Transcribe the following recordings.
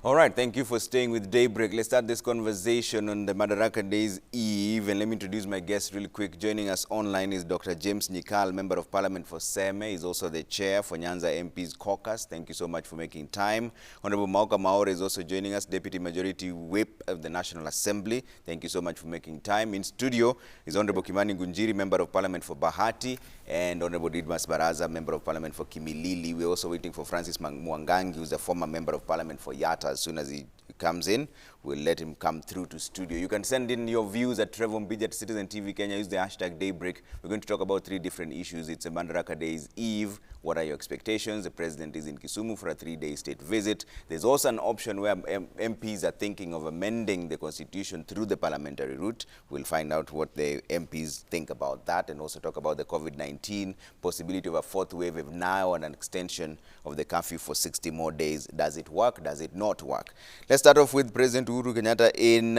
All right, thank you for staying with Daybreak. Let's start this conversation on the Madaraka Day's Eve. And let me introduce my guest really quick. Joining us online is Dr. James Nyikal, Member of Parliament for Seme. He's also the chair for Nyanza MP's caucus. Thank you so much for making time. Honorable Mauka Maore is also joining us, Deputy Majority Whip of the National Assembly. Thank you so much for making time. In studio is Honorable Kimani Ngunjiri, Member of Parliament for Bahati, and Honorable Didmas Baraza, Member of Parliament for Kimilili. We're also waiting for Francis Mwangangi, who's a former Member of Parliament for Yatta. As soon as he comes in, we'll let him come through to studio. You can send in your views at Trevor Mbija at Citizen TV Kenya. Use the hashtag Daybreak. We're going to talk about 3 different issues. It's a Madaraka Day's Eve. What are your expectations? The president is in Kisumu for a 3-day state visit. There's also an option where MPs are thinking of amending the constitution through the parliamentary route. We'll find out what the MPs think about that, and also talk about the COVID-19 possibility of a 4th wave of now and an extension of the curfew for 60 more days. Does it work? Does it not work? Let's start off with President Uhuru Kenyatta in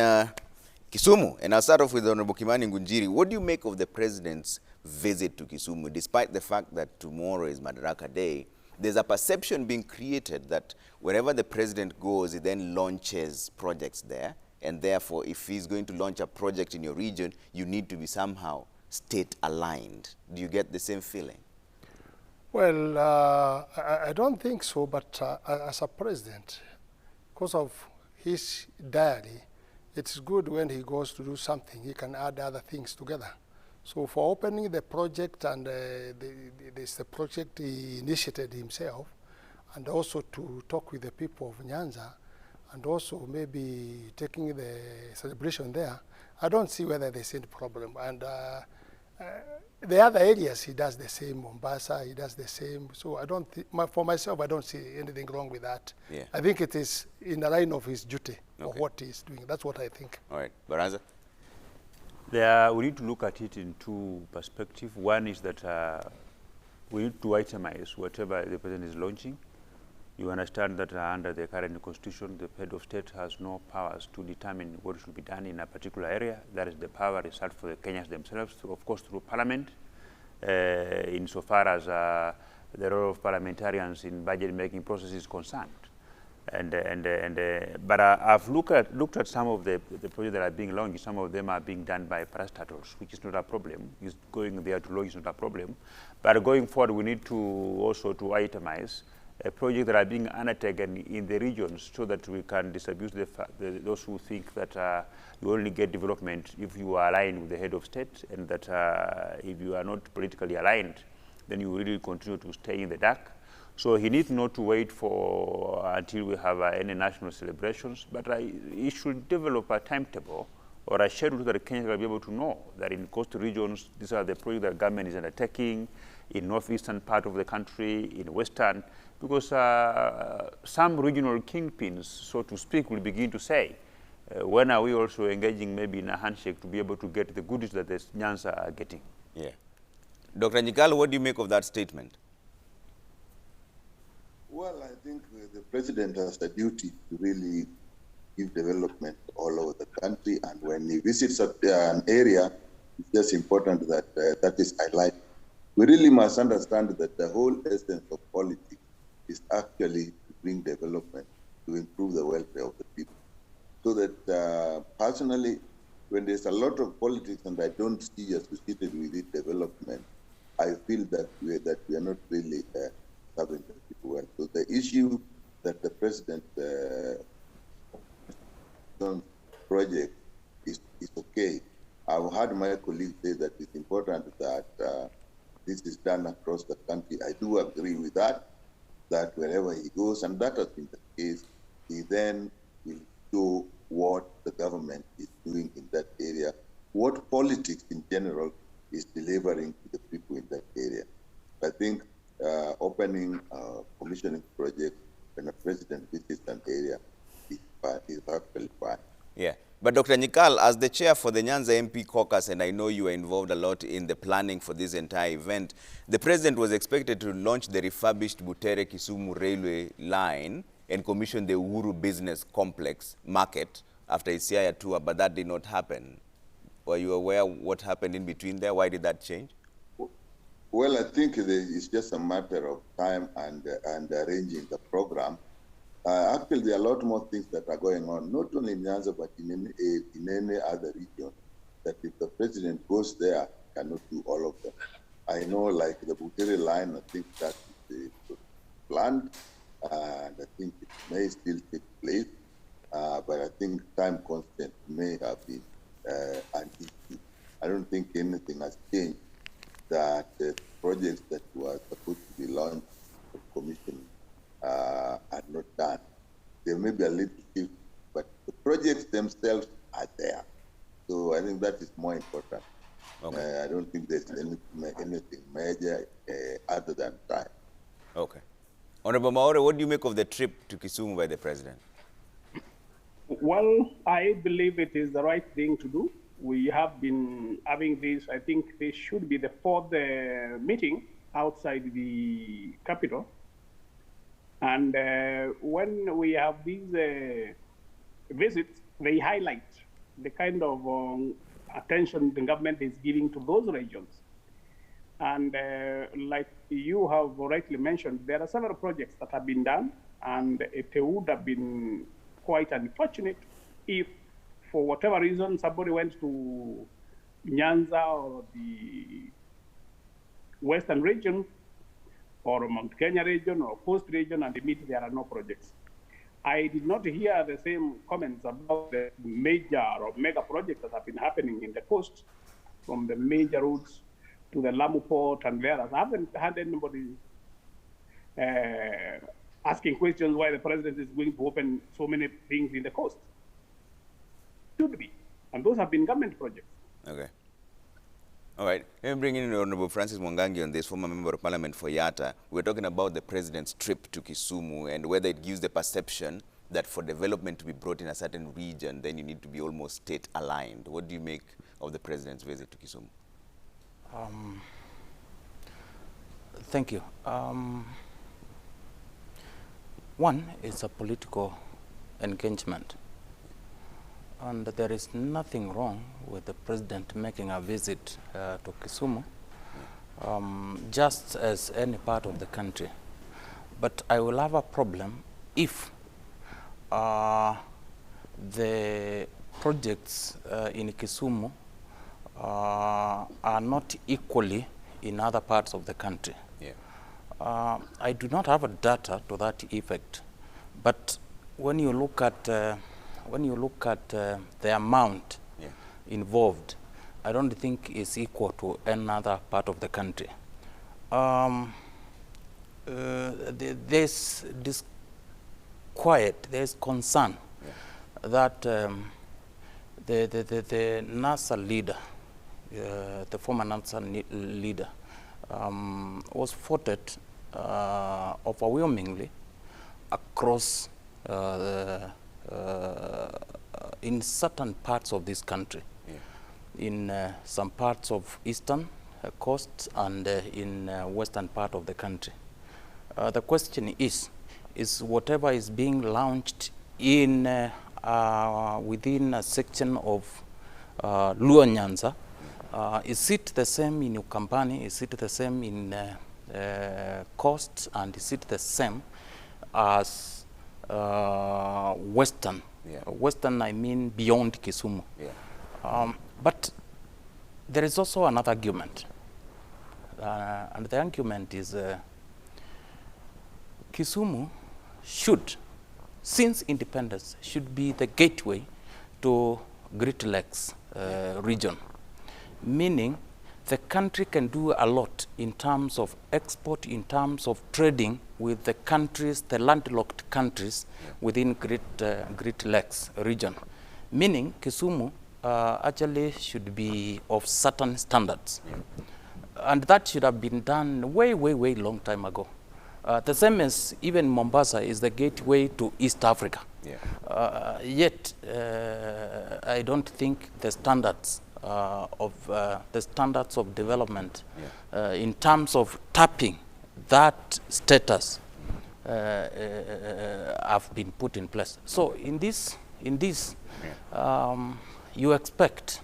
Kisumu. And I'll start off with Honorable Kimani Ngunjiri. What do you make of the president's visit to Kisumu? Despite the fact that tomorrow is Madaraka Day, there's a perception being created that wherever the president goes, he then launches projects there. And therefore, if he's going to launch a project in your region, you need to be somehow state aligned. Do you get the same feeling? Well, I don't think so, but as a president, because of his diary, it's good when he goes to do something, he can add other things together. So for opening the project, and this the project he initiated himself, and also to talk with the people of Nyanza, and also maybe taking the celebration there, I don't see whether there's any problem. And the other areas, he does the same. Mombasa, he does the same. So I don't think, for myself, I don't see anything wrong with that. Yeah. I think it is in the line of his duty of Okay. what he's doing. That's what I think. All right. Baraza? We need to look at it in 2 perspectives. One is that we need to itemize whatever the president is launching. You understand that under the current constitution, the head of state has no powers to determine what should be done in a particular area. That is the power reserved for the Kenyans themselves, of course, through parliament, insofar as the role of parliamentarians in budget-making process is concerned. But I've looked at some of the projects that are being launched. Some of them are being done by parastatals, which is not a problem. Is going there to launch is not a problem. But going forward, we need to also to itemize projects that are being undertaken in the regions, so that we can disabuse those who think that you only get development if you are aligned with the head of state, and that if you are not politically aligned, then you really continue to stay in the dark. So he needs not to wait for until we have any national celebrations, but he should develop a timetable or a schedule that Kenyans will be able to know that in coastal regions, these are the projects that government is undertaking, in northeastern part of the country, in western, because some regional kingpins, so to speak, will begin to say, when are we also engaging maybe in a handshake to be able to get the goodies that the Nyanza are getting? Yeah. Dr. Nyikal, what do you make of that statement? Well, I think the president has a duty to really give development all over the country, and when he visits an area, it's just important that that is highlighted. We really must understand that the whole essence of politics is actually to bring development, to improve the welfare of the people. So that personally, when there's a lot of politics and I don't see associated with it development, I feel that we are not really serving the people well. So the issue that the president project is okay. I've heard my colleagues say that it's important that this is done across the country. I do agree with that wherever he goes, and that has been the case, he then will show what the government is doing in that area, what politics in general is delivering to the people in that area. I think opening a commissioning project when a president visits an area is actually fine. Yeah. But Dr. Nyikal, as the chair for the Nyanza MP caucus, and I know you are involved a lot in the planning for this entire event, the president was expected to launch the refurbished Butere-Kisumu railway line and commission the Uhuru Business Complex market after his Siaya tour, but that did not happen. Were you aware what happened in between there? Why did that change? Well, I think it's just a matter of time and arranging the program. Actually, there are a lot more things that are going on, not only in Nyanza, but in any other region, that if the president goes there, cannot do all of them. I know, like the Buteri line, I think that is planned, and I think it may still take place, but I think time constant may have been an issue. I don't think anything has changed, that projects that were supposed to be launched or commissioned are not done. There may be a little shift, but the projects themselves are there. So I think that is more important. Okay. I don't think there's anything major other than time. Okay. Honorable Maore, what do you make of the trip to Kisumu by the president? Well, I believe it is the right thing to do. We have been having this, I think this should be the fourth meeting outside the capital. And when we have these visits, they highlight the kind of attention the government is giving to those regions. And like you have rightly mentioned, there are several projects that have been done, and it would have been quite unfortunate if, for whatever reason, somebody went to Nyanza or the Western region or Mount Kenya region or Coast region and immediately there are no projects. I did not hear the same comments about the major or mega projects that have been happening in the coast, from the major routes to the Lamu port and there. I haven't had anybody asking questions why the president is going to open so many things in the coast. Should be. And those have been government projects. Okay. All right. Let me bring in Honorable Francis Mwangangi on this, former member of parliament for Yatta. We're talking about the president's trip to Kisumu and whether it gives the perception that for development to be brought in a certain region, then you need to be almost state aligned. What do you make of the president's visit to Kisumu? Thank you. One is a political engagement. And there is nothing wrong with the president making a visit to Kisumu, just as any part of the country. But I will have a problem if the projects in Kisumu are not equally in other parts of the country. Yeah. I do not have a data to that effect, but when you look at the amount involved, I don't think it's equal to another part of the country. There's disquiet, there's concern that the NASA leader, the former NASA leader, was voted overwhelmingly across in certain parts of this country, in some parts of eastern coast and in western part of the country. The question is whatever is being launched in within a section of Luo Nyanza, is it the same in Ukambani? Is it the same in coast? And is it the same as Western? Western, I mean beyond Kisumu. But there is also another argument. And the argument is Kisumu should, since independence, should be the gateway to Great Lakes region. Meaning the country can do a lot in terms of export, in terms of trading with the countries, the landlocked countries within Great Lakes region. Meaning Kisumu actually should be of certain standards. And that should have been done way long time ago. The same as even Mombasa is the gateway to East Africa. Yet I don't think the standards of development in terms of tapping that status have been put in place. So in this, you expect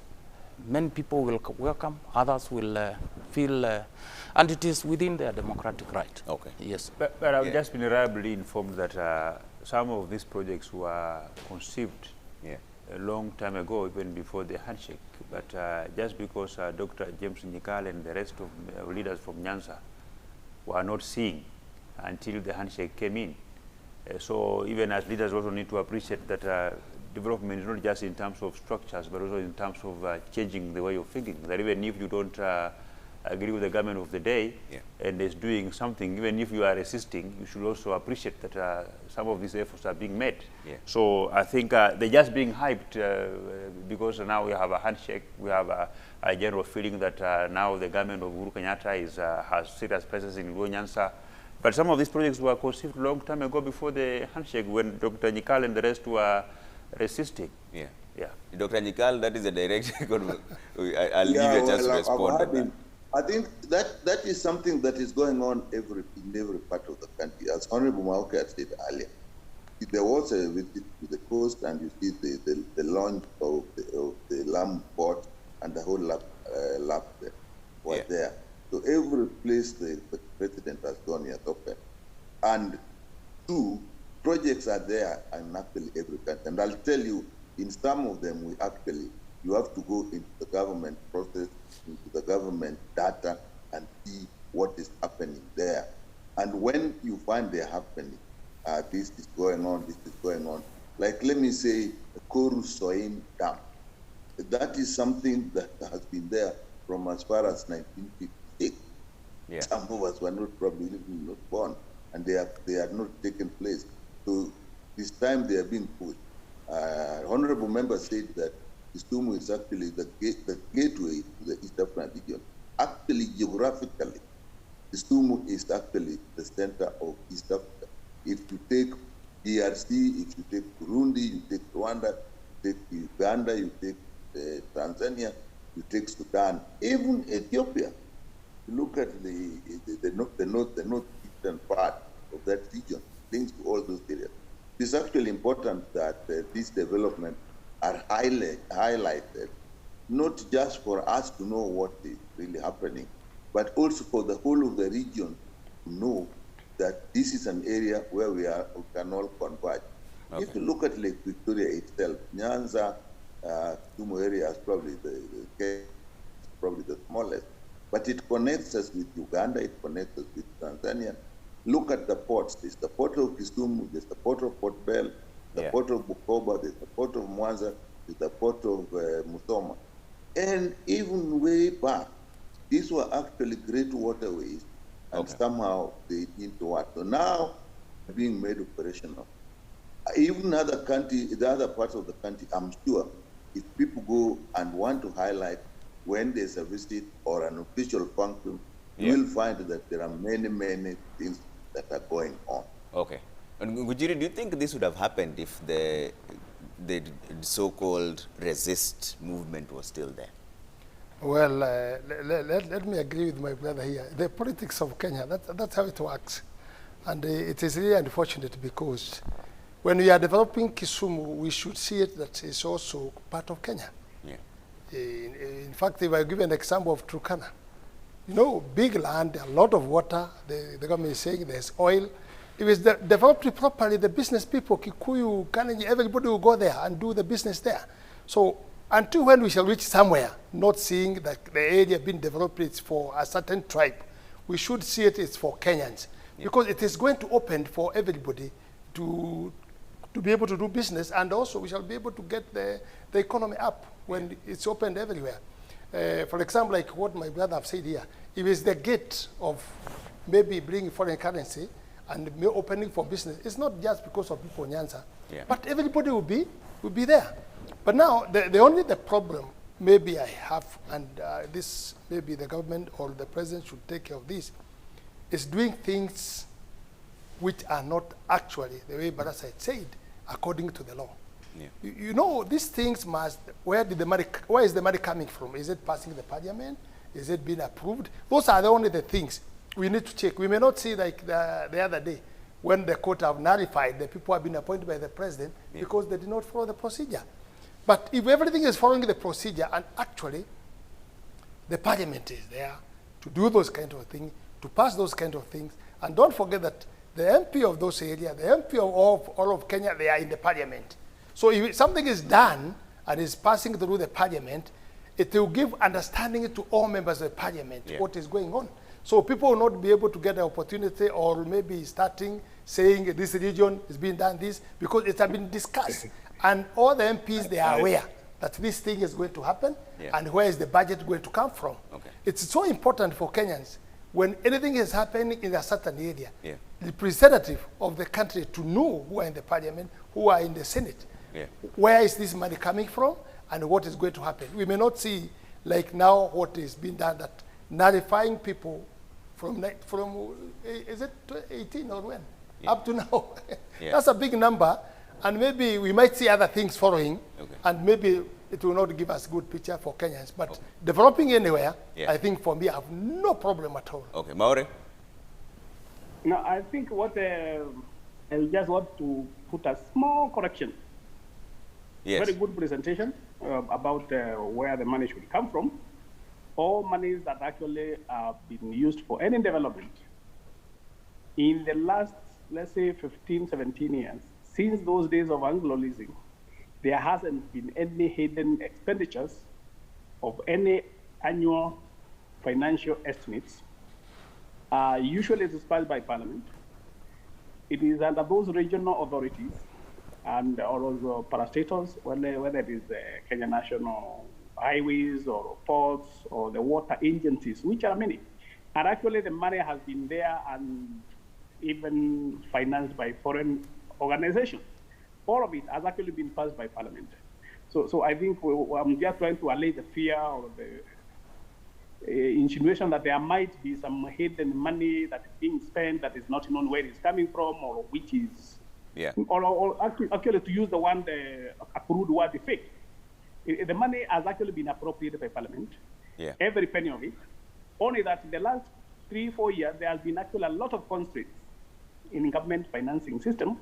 many people will welcome, others will feel, and it is within their democratic right. Okay. Yes. But I've just been reliably informed that some of these projects were conceived a long time ago, even before the handshake. But just because Dr. James Nyikal and the rest of leaders from Nyanza were not seeing until the handshake came in. So even as leaders also need to appreciate that development is not just in terms of structures, but also in terms of changing the way of thinking. That even if you don't agree with the government of the day and is doing something, even if you are resisting, you should also appreciate that some of these efforts are being made. So I think they're just being hyped because now we have a handshake, we have a general feeling that now the government of Uhuru Kenyatta has serious presence in Nyanza. But some of these projects were conceived a long time ago before the handshake, when Dr. Nyikal and the rest were resisting. Dr. Nyikal, that is a direct I'll give you a chance to respond to that. I think that is something that is going on in every part of the country. As Honorable Mauke had said earlier, there was a visit to the coast, and you see the launch of the Lamb port and the whole lab there was there. So every place the president has gone, he has opened. And two, projects are there in actually every country. And I'll tell you, in some of them, you have to go into the government process, into the government data, and see what is happening there. And when you find they're happening, this is going on, this is going on. Like, let me say, the Koru Soin Dam. That is something that has been there from as far as 1956. Some of us were probably even not born, and they are not taken place. So this time they are being pushed. Honorable member said that Kisumu is actually the gateway to the East African region. Actually, geographically, Kisumu is actually the center of East Africa. If you take DRC, if you take Burundi, you take Rwanda, you take Uganda, you take Tanzania, you take Sudan, even Ethiopia. You look at the northeastern part of that region, links to all those areas. It's actually important that these developments are highlighted, not just for us to know what is really happening, but also for the whole of the region to know that this is an area where we can all converge. Okay. If you look at Lake Victoria itself, Nyanza, Kisumu area is probably the smallest, but it connects us with Uganda, it connects us with Tanzania. Look at the ports. There's the port of Kisumu, there's the port of Port Bell, the port of Bukoba, there's the port of Mwanza, there's the port of Musoma. And even way back, these were actually great waterways, and somehow they didn't work. So now, being made operational. Even the other parts of the country, I'm sure, if people go and want to highlight when there's a visit or an official function, you will find that there are many, many things that are going on. Okay. And Gujiri, do you think this would have happened if the so-called resist movement was still there? Well, let me agree with my brother here. The politics of Kenya, that's how it works. And it is really unfortunate because when we are developing Kisumu, we should see it that it's also part of Kenya. In fact, if I give an example of Turkana, you know, big land, a lot of water, the government is saying there's oil. If it's developed properly, the business people, Kikuyu, Kalenjin, everybody will go there and do the business there. So until when we shall reach somewhere, not seeing that the area being developed is for a certain tribe, we should see it as for Kenyans. Because it is going to open for everybody to be able to do business, and also we shall be able to get the economy up when it's opened everywhere. For example, like what my brother have said here, if it's the gate of maybe bringing foreign currency and opening for business, it's not just because of people in Nyanza, but everybody will be there. But now, the problem maybe I have, and this maybe the government or the president should take care of this, is doing things which are not actually, the way Barasa said, according to the law. You know, these things must, where is the money coming from? Is it passing the parliament? Is it being approved? Those are only the things we need to check. We may not see like the other day when the court have nullified the people who have been appointed by the president because they did not follow the procedure. But if everything is following the procedure, and actually the parliament is there to do those kind of things, to pass those kind of things, and don't forget that the MP of those areas, the MP of all of Kenya, they are in the parliament. So if something is done and is passing through the parliament, it will give understanding to all members of the parliament what is going on. So people will not be able to get the opportunity or maybe starting saying this region is being done this, because it has been discussed. And all the MPs, they are aware that this thing is going to happen and where is the budget going to come from. Okay. It's so important for Kenyans when anything is happening in a certain area, the representative of the country to know who are in the parliament, who are in the Senate, where is this money coming from and what is going to happen. We may not see like now what is being done, that nullifying people from is it 18 or when? Up to now. That's a big number, and maybe we might see other things following, and maybe it will not give us a good picture for Kenyans. But developing anywhere, I think for me, I have no problem at all. Okay, Maure? No, I think what I just want to put a small correction. Very good presentation about where the money should come from. All monies that actually have been used for any development in the last, let's say, 15, 17 years, since those days of Anglo-leasing, there hasn't been any hidden expenditures of any annual financial estimates. Usually it is passed by Parliament. It is under those regional authorities and also parastatals, whether it is the Kenya National Highways or ports or the water agencies, which are many. And actually the money has been there and even financed by foreign organizations. All of it has actually been passed by Parliament. So I think I'm just trying to allay the fear or the insinuation that there might be some hidden money that is being spent that is not known where it's coming from or which is, or actually to use the one, the approved word effect. The money has actually been appropriated by Parliament, every penny of it. Only that in the last 3-4 years, there has been actually a lot of constraints in government financing system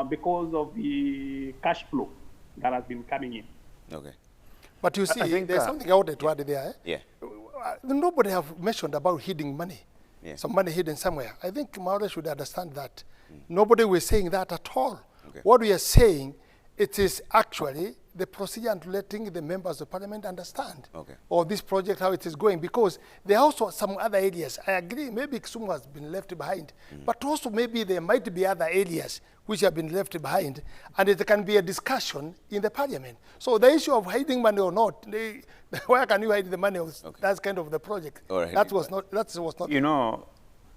because of the cash flow that has been coming in. Okay. But you see, there's something out there to add there. Nobody have mentioned about hidden money. Some money hidden somewhere. I think Maure should understand that. Nobody was saying that at all. What we are saying, it is actually the procedure and letting the members of Parliament understand or this project, how it is going, because there are also some other areas. I agree, maybe Kisumu has been left behind, but also maybe there might be other areas which have been left behind, and it can be a discussion in the Parliament. So the issue of hiding money or not, where can you hide the money? That's kind of the project. That was not. You know,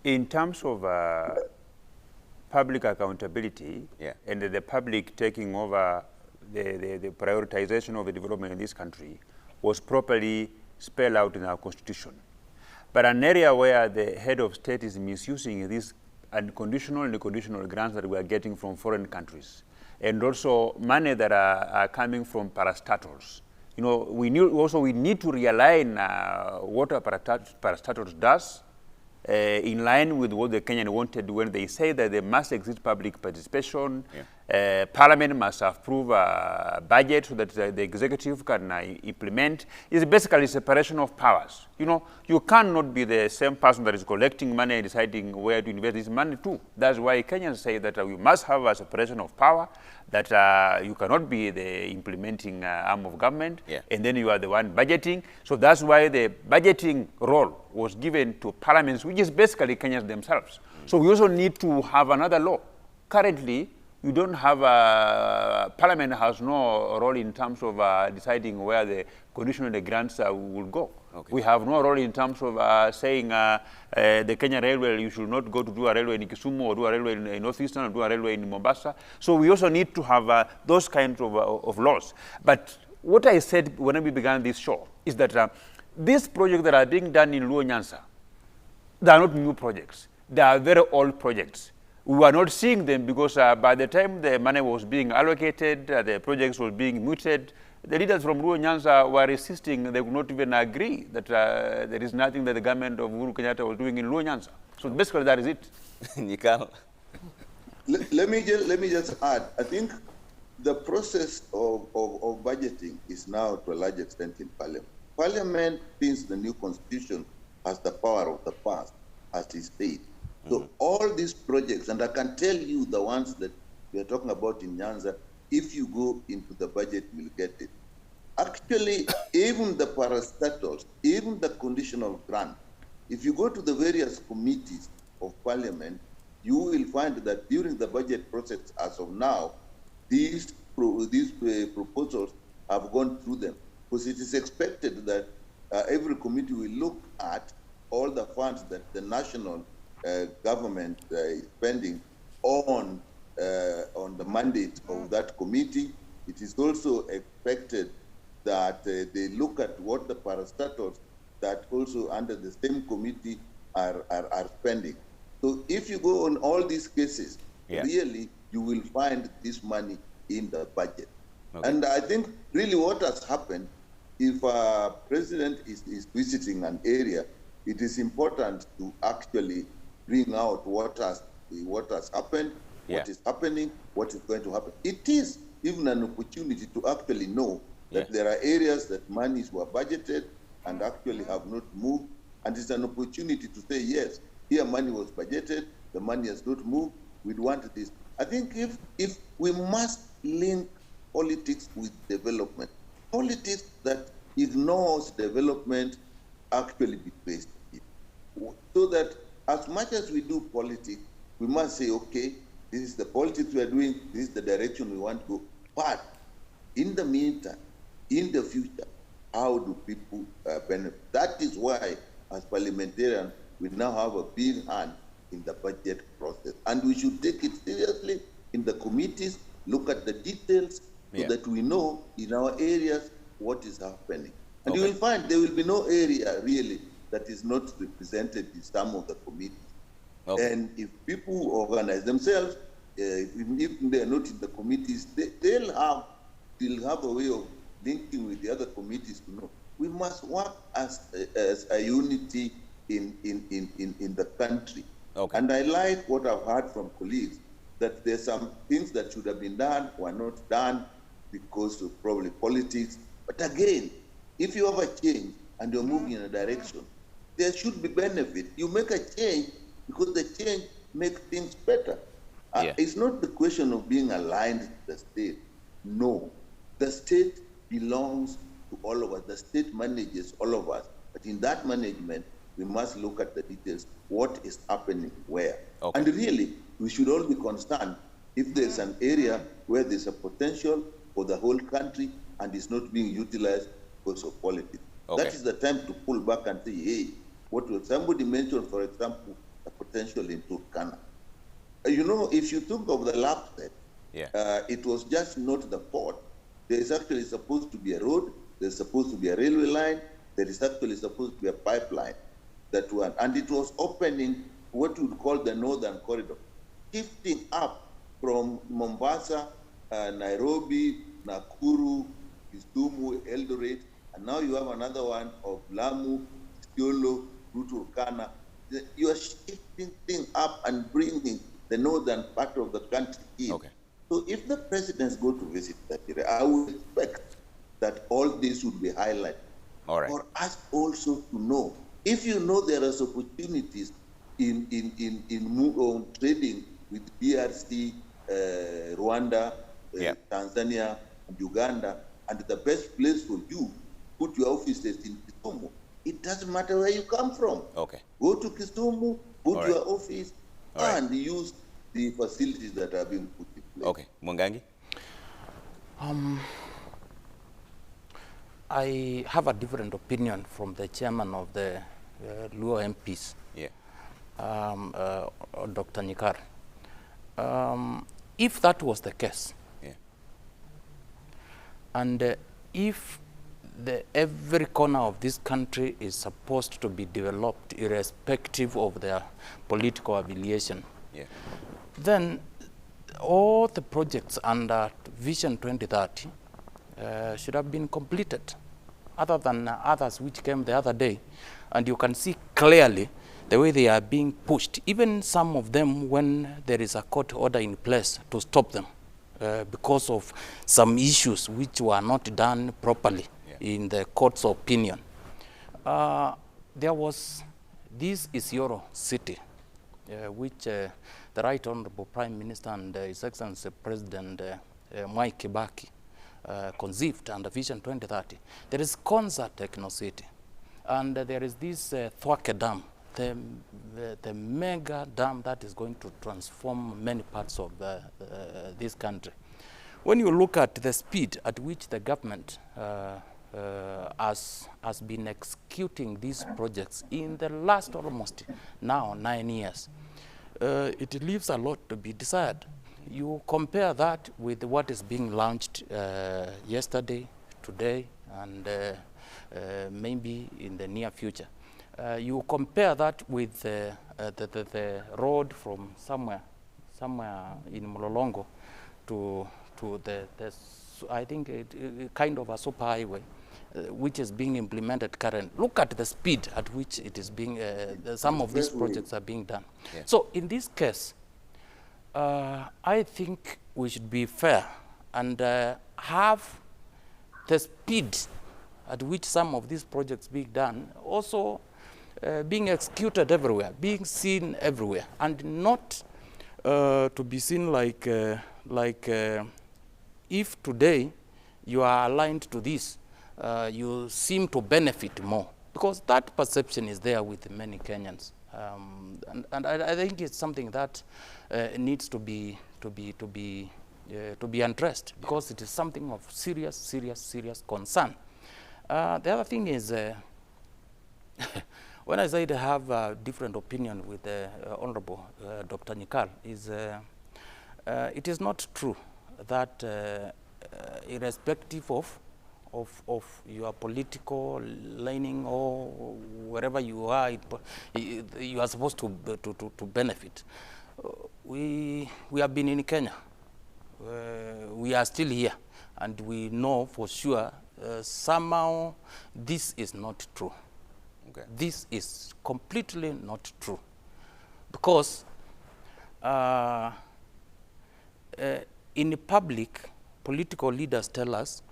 in terms of public accountability and the public taking over the prioritization of the development in this country was properly spelled out in our constitution. But an area where the head of state is misusing these unconditional and conditional grants that we are getting from foreign countries, and also money that are coming from parastatals. You know, we need to realign what a parastatals does in line with what the Kenyan wanted when they say that there must exist public participation. Parliament must approve a budget so that the executive can implement. It's basically separation of powers. You know, you cannot be the same person that is collecting money and deciding where to invest this money to. That's why Kenyans say that we must have a separation of power, that you cannot be the implementing arm of government, and then you are the one budgeting. So that's why the budgeting role was given to parliaments, which is basically Kenyans themselves. So we also need to have another law. Currently, you don't have Parliament has no role in terms of deciding where the conditional grants will go. We have no role in terms of saying the Kenya Railway, you should not go to do a railway in Kisumu or do a railway in Northeastern or do a railway in Mombasa. So we also need to have those kinds of laws. But what I said when we began this show is that these projects that are being done in Nyanza, they are not new projects. They are very old projects. We were not seeing them because by the time the money was being allocated, the projects were being mooted, the leaders from Nyanza were resisting. They would not even agree that there is nothing that the government of Uhuru Kenyatta was doing in Nyanza. So basically that is it. Nikal. Let me just add, I think the process of budgeting is now to a large extent in Parliament. Parliament, since the new constitution, has the power of the past, as is state. So all these projects, and I can tell you the ones that we are talking about in Nyanza, if you go into the budget, you will get it. Actually, even the parastatals, even the conditional grant, if you go to the various committees of Parliament, you will find that during the budget process as of now, these proposals have gone through them, because it is expected that every committee will look at all the funds that the national government is spending on the mandate of that committee. It is also expected that they look at what the parastatals that also under the same committee are spending. So if you go on all these cases, really you will find this money in the budget. Okay. And I think really what has happened, if a president is visiting an area, it is important to actually bring out what has happened, what is happening, what is going to happen. It is even an opportunity to actually know that there are areas that monies were budgeted and actually have not moved, and it's an opportunity to say, yes, here money was budgeted, the money has not moved, we'd want this. I think if we must link politics with development, politics that ignores development actually betrays people. So that as much as we do politics, we must say, okay, this is the politics we are doing, this is the direction we want to go. But in the meantime, in the future, how do people benefit? That is why, as parliamentarians, we now have a big hand in the budget process. And we should take it seriously in the committees, look at the details so that we know in our areas what is happening. And you will find there will be no area really that is not represented in some of the committees. Okay. And if people organize themselves, even if they are not in the committees, they'll have a way of linking with the other committees to know. We must work as a unity in the country. Okay. And I like what I've heard from colleagues, that there's some things that should have been done were not done because of probably politics. But again, if you have a change and you're moving in a direction, there should be benefit. You make a change because the change makes things better. It's not the question of being aligned to the state. No, the state belongs to all of us. The state manages all of us. But in that management, we must look at the details, what is happening where. Okay. And really, we should all be concerned if there's an area where there's a potential for the whole country and it's not being utilized because of politics. Okay. That is the time to pull back and say, hey, somebody mentioned, for example, the potential in Turkana. You know, if you think of the LAPSET, it was just not the port. There is actually supposed to be a road, there's supposed to be a railway line, there is actually supposed to be a pipeline. That one, and it was opening what we would call the northern corridor, shifting up from Mombasa, Nairobi, Nakuru, Kisumu, Eldoret, and now you have another one of Lamu, Isiolo, Turkana. You are shifting things up and bringing the northern part of the country in. Okay. So if the presidents go to visit that area, I would expect that all this would be highlighted. All right. For us also to know, if you know there are opportunities in trading with DRC, Rwanda, Tanzania, and Uganda, and the best place for you, put your offices in Kisumu. It doesn't matter where you come from. Okay. Go to Kisumu, put your office, and use the facilities that are being put in place. Okay. Mwangangi? I have a different opinion from the chairman of the Luo MPs, Dr. Nyikar. If that was the case, and if every corner of this country is supposed to be developed irrespective of their political affiliation, then all the projects under Vision 2030 should have been completed, other than others which came the other day. And you can see clearly the way they are being pushed, even some of them when there is a court order in place to stop them. because of some issues which were not done properly in the court's opinion. There was this Isiolo city, which the Right Honorable Prime Minister and His Excellency President Mwai Kibaki conceived under Vision 2030. There is Konza Techno City, and there is this Thwake Dam, the mega dam that is going to transform many parts of this country. When you look at the speed at which the government has been executing these projects in the last almost now 9 years, it leaves a lot to be desired. You compare that with what is being launched yesterday, today, and maybe in the near future. You compare that with the road from somewhere in Mlolongo to the I think kind of a super highway, which is being implemented currently. Look at the speed at which it is being, some of these projects are being done. Yeah. So in this case, I think we should be fair and have the speed at which some of these projects being done also being executed everywhere, being seen everywhere, and not to be seen like if today you are aligned to this, you seem to benefit more, because that perception is there with many Kenyans, and I think it's something that needs to be addressed, because it is something of serious concern. The other thing is, when I say I have a different opinion with the Honorable Dr. Nyikal, is it is not true that irrespective of your political leaning or wherever you are, you are supposed to benefit. We have been in Kenya. We are still here, and we know for sure somehow this is not true. Okay. This is completely not true, because in public, political leaders tell us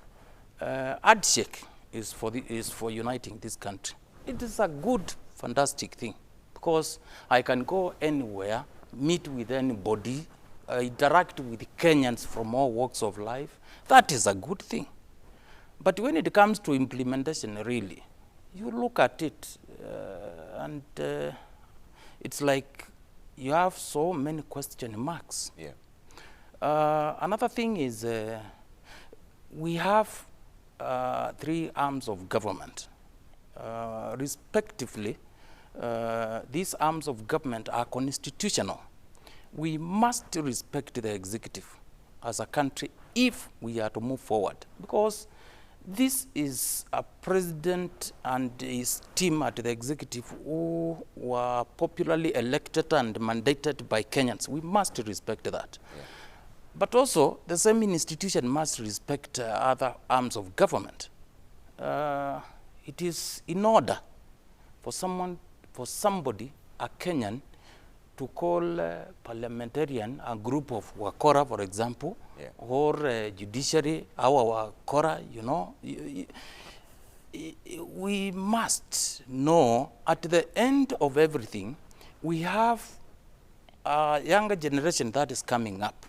handshake is for uniting this country. It is a good, fantastic thing, because I can go anywhere, meet with anybody, interact with Kenyans from all walks of life. That is a good thing. But when it comes to implementation, really, you look at it and it's like you have so many question marks. Yeah. Another thing is we have 3 arms of government. Respectively, these arms of government are constitutional. We must respect the executive as a country if we are to move forward, because this is a president and his team at the executive who were popularly elected and mandated by Kenyans. We must respect that. Yeah. But also, the same institution must respect other arms of government. It is in order for somebody, a Kenyan, to call parliamentarian a group of wakora, for example, yeah, or judiciary, our wakora, you know. We must know at the end of everything, we have a younger generation that is coming up.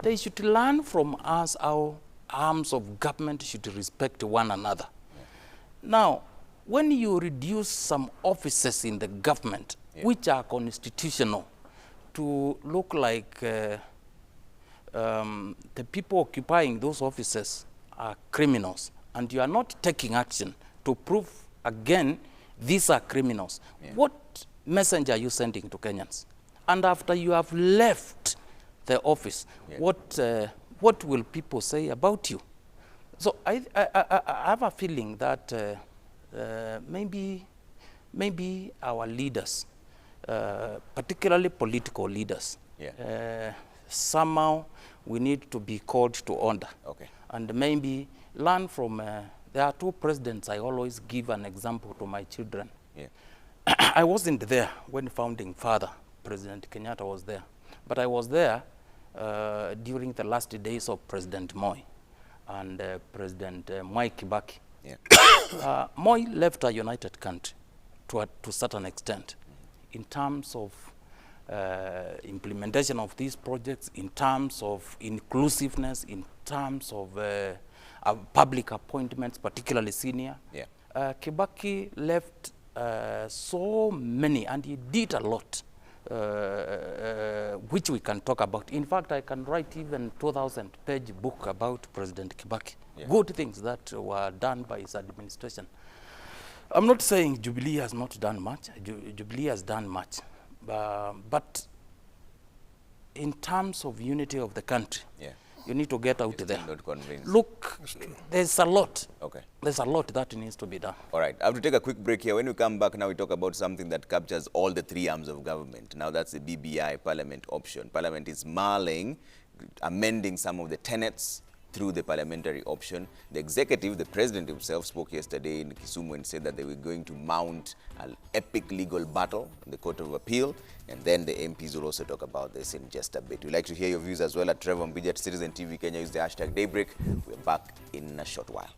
They should learn from us how arms of government should respect one another. Yeah. Now, when you reduce some offices in the government, yeah, which are constitutional, to look like the people occupying those offices are criminals, and you are not taking action to prove again these are criminals, yeah, what message are you sending to Kenyans? And after you have left the office, yeah, what will people say about you? So I have a feeling that maybe our leaders, particularly political leaders, yeah, somehow we need to be called to order. Okay. And maybe learn from, there are 2 presidents I always give an example to my children. Yeah. I wasn't there when founding father, President Kenyatta, was there. But I was there during the last days of President Moi and President Mwai Kibaki. Yeah. Moi left a united country to a certain extent in terms of implementation of these projects, in terms of inclusiveness, in terms of public appointments, particularly senior. Yeah. Kibaki left so many, and he did a lot, which we can talk about. In fact, I can write even 2,000-page book about President Kibaki. Yeah. Good things that were done by his administration. I'm not saying Jubilee has not done much. Jubilee has done much. But in terms of unity of the country, Yeah. you need to get out You're there. still not convinced. Look, there's a lot. Okay. There's a lot that needs to be done. All right, I have to take a quick break here. When we come back now, we talk about something that captures all the three arms of government. Now that's the BBI Parliament option. Parliament is mulling, amending some of the tenets through the parliamentary option. The executive, the president himself, spoke yesterday in Kisumu and said that they were going to mount an epic legal battle in the Court of Appeal. And then the MPs will also talk about this in just a bit. We'd like to hear your views as well at Trevor Mbija at Citizen TV Kenya. Use the hashtag Daybreak. We're back in a short while.